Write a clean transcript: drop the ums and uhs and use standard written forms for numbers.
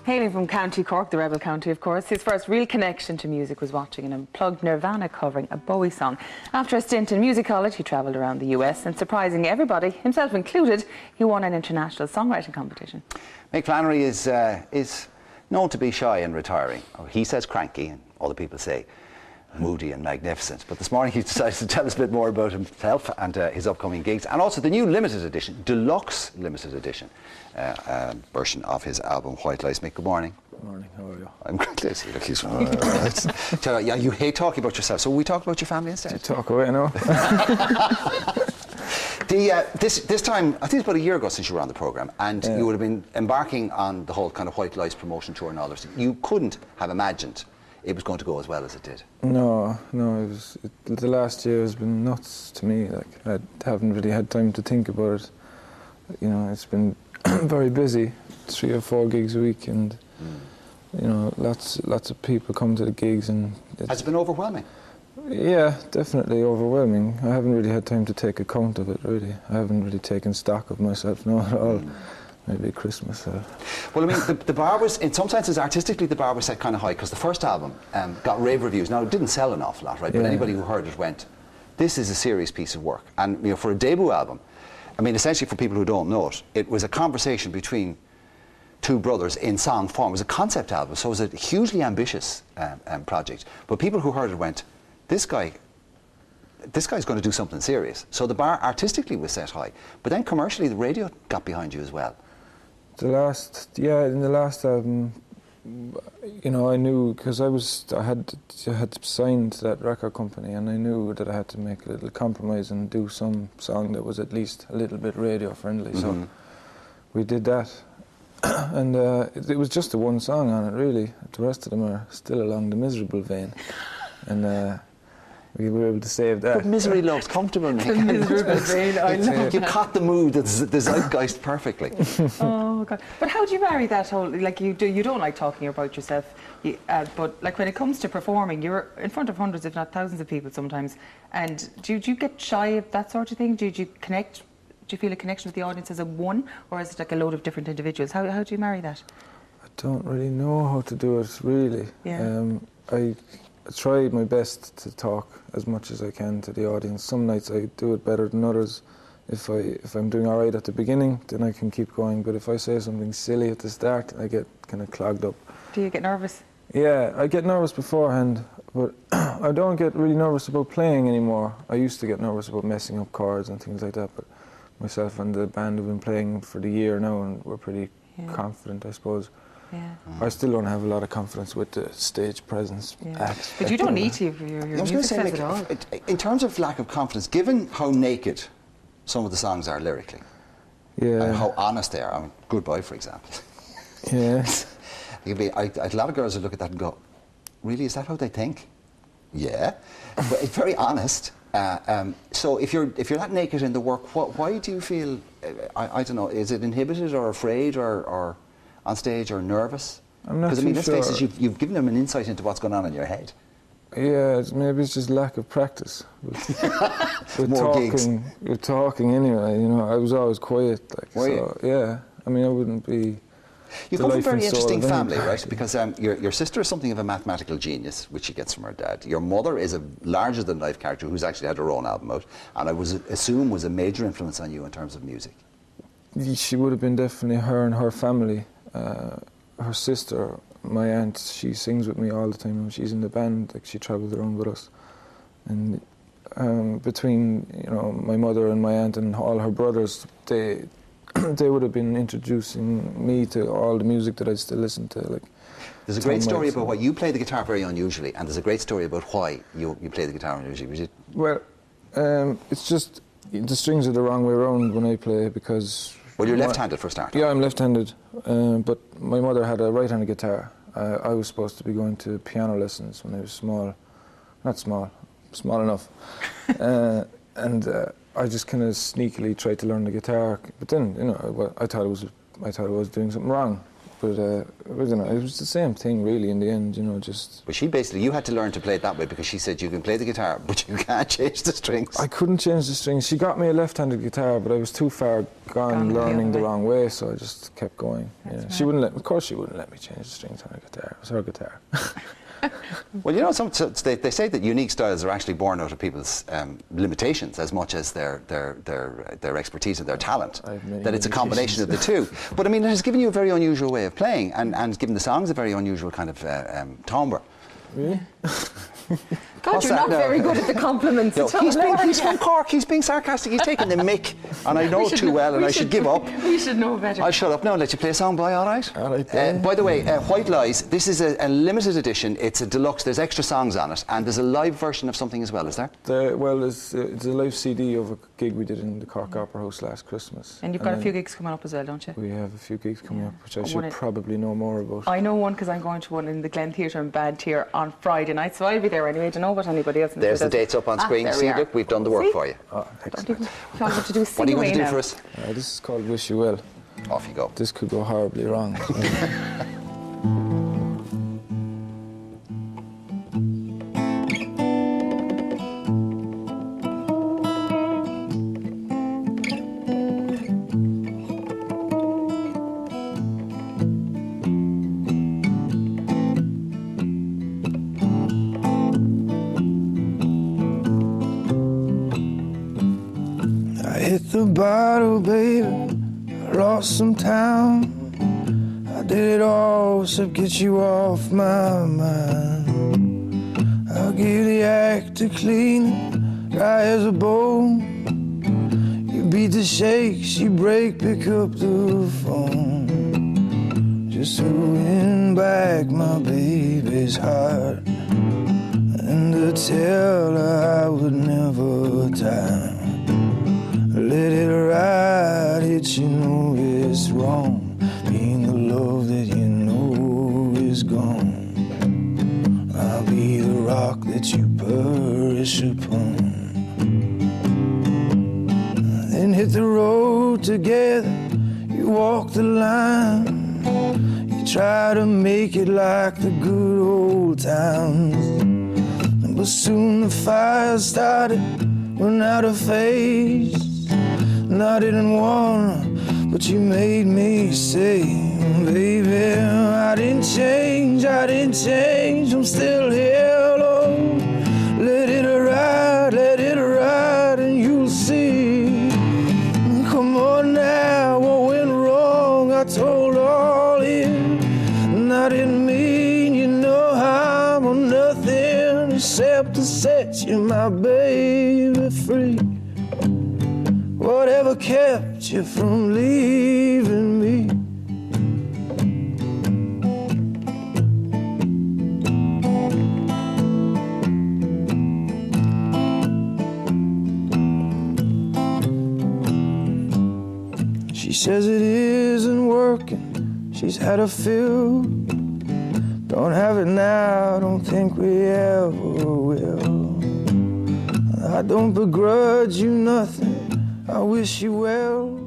Hailing from County Cork, the rebel county of course, his first real connection to music was watching an unplugged Nirvana covering a Bowie song. After a stint in music college, he travelled around the US and, surprising everybody, himself included, he won an international songwriting competition. Mick Flannery is known to be shy and retiring. He says cranky, and other people say moody and magnificent. But this morning he decided to tell us a bit more about himself and his upcoming gigs, and also the new limited edition, deluxe limited edition version of his album White Lies. Mick, good morning. Good morning, how are you? I'm great to see you. Look, he's yeah, you hate talking about yourself, so we talk about your family instead. Talk away now. This time, I think it's about a year ago since you were on the programme, and you would have been embarking on the whole kind of White Lies promotion tour and all this. You couldn't have imagined it was going to go as well as it did. No, the last year has been nuts to me. Like, I haven't really had time to think about it. You know, it's been very busy, 3 or 4 gigs a week, and you know, lots of people come to the gigs, and has it been overwhelming? Yeah, definitely overwhelming. I haven't really had time to take account of it, really. I haven't really taken stock of myself, no, at all. Maybe Christmas. Well, I mean, the bar was, in some senses, artistically, the bar was set kind of high, because the first album got rave reviews. Now, it didn't sell an awful lot, right? But anybody who heard it went, this is a serious piece of work. And, you know, for a debut album, I mean, essentially, for people who don't know it, it was a conversation between two brothers in song form. It was a concept album, so it was a hugely ambitious project. But people who heard it went, this guy's going to do something serious. So the bar artistically was set high, but then commercially the radio got behind you as well. In the last album, you know, I knew, because I had signed to that record company, and I knew that I had to make a little compromise and do some song that was at least a little bit radio friendly. So we did that, and it was just the one song on it, really. The rest of them are still along the miserable vein, and we were able to save that. But misery loves comfortable, Nick. The miserable vein, I love You caught the mood, the zeitgeist perfectly. Oh God! But how do you marry that whole? Like you don't like talking about yourself, but like when it comes to performing, you're in front of hundreds, if not thousands, of people sometimes. And do you get shy of that sort of thing? Do you connect? Do you feel a connection with the audience as a one, or is it like a load of different individuals? How do you marry that? I don't really know how to do it, really. Yeah. I try my best to talk as much as I can to the audience. Some nights I do it better than others. If I'm doing all right at the beginning, then I can keep going. But if I say something silly at the start, I get kind of clogged up. Do you get nervous? Yeah, I get nervous beforehand, but I don't get really nervous about playing anymore. I used to get nervous about messing up chords and things like that, but myself and the band have been playing for the year now, and we're pretty confident, I suppose. Yeah. I still don't have a lot of confidence with the stage presence. But you don't need to. Your music says it all. In terms of lack of confidence, given how naked some of the songs are lyrically, and how honest they are, I mean, Goodbye, for example. Yeah. A lot of girls would look at that and go, really, is that how they think? Yeah. But it's very honest. So if you're that naked in the work, why do you feel, I don't know, is it inhibited or afraid or on stage or nervous? I'm not too sure. Because I mean, let's face it, you've given them an insight into what's going on in your head. Yeah, maybe it's just lack of practice. With More talking, gigs. With talking anyway, you know, I was always quiet. Like, Were you? Yeah, I mean, I wouldn't be. You come from a very interesting family, right? Because your sister is something of a mathematical genius, which she gets from her dad. Your mother is a larger-than-life character who's actually had her own album out, and I assume was a major influence on you in terms of music. She would have been definitely her and her family. Her sister, my aunt, she sings with me all the time. She's in the band, like she travels around with us. And between, you know, my mother and my aunt and all her brothers, they would have been introducing me to all the music that I still listen to. Like, there's a great story about why you play the guitar very unusually, and there's a great story about why you play the guitar unusually. Well, it's just the strings are the wrong way around when I play, because... Well, you're left-handed for a start. Yeah, I'm left-handed, but my mother had a right-handed guitar. I was supposed to be going to piano lessons when I was small. Not small, small enough. And I just kind of sneakily tried to learn the guitar, but then, you know, I thought I was doing something wrong. but I don't know, it was the same thing really in the end, you know, just... But she basically, you had to learn to play it that way because she said you can play the guitar, but you can't change the strings. I couldn't change the strings. She got me a left-handed guitar, but I was too far gone learning the wrong way, so I just kept going. Yeah. She wouldn't let, of course she wouldn't let me change the strings on a guitar. It was her guitar. Well, you know, they say that unique styles are actually born out of people's limitations as much as their expertise and their talent. That it's a combination of the two. But I mean, it has given you a very unusual way of playing, and given the songs a very unusual kind of timbre. Really? God, you're not very good at the compliments. No, he's from Cork, he's being sarcastic, he's taking the mick, and I know it too well, and I should give up. We should know better. I'll shut up now and let you play a song, boy, all right? All right, by the way, White Lies, this is a limited edition, it's a deluxe, there's extra songs on it, and there's a live version of something as well, is there? Well, it's a live CD of a gig we did in the Cork Opera House last Christmas. And you've got a few gigs coming up as well, don't you? We have a few gigs coming up, which I should probably know more about. I know one because I'm going to one in the Glen Theatre in Bad Tier on Friday night, so I'll be there anyway. I don't know about anybody else. There's the dates up on screen. See, look, we've done the work for you. Oh, excellent. What are you going to do for us? This is called Wish You Well. Off you go. This could go horribly wrong. Hit the bottle, baby, I lost some time. I did it all except get you off my mind. I'll give the act a clean, dry as a bone. You beat the shakes, you break, pick up the phone. Just to win back my baby's heart and to tell her I would never die. Let it ride, it you know it's wrong, being the love that you know is gone. I'll be the rock that you perish upon. Then hit the road together, you walk the line. You try to make it like the good old times. But soon the fire started, run out of face. And I didn't wanna, but you made me say, baby, I didn't change, I'm still here, Lord. Let it ride, and you'll see. Come on now, what went wrong, I told all in. And I didn't mean you no harm or nothing, except to set you, my baby, free. Whatever kept you from leaving me? She says it isn't working, she's had a fill. Don't have it now, don't think we ever will. I don't begrudge you nothing, I wish you well.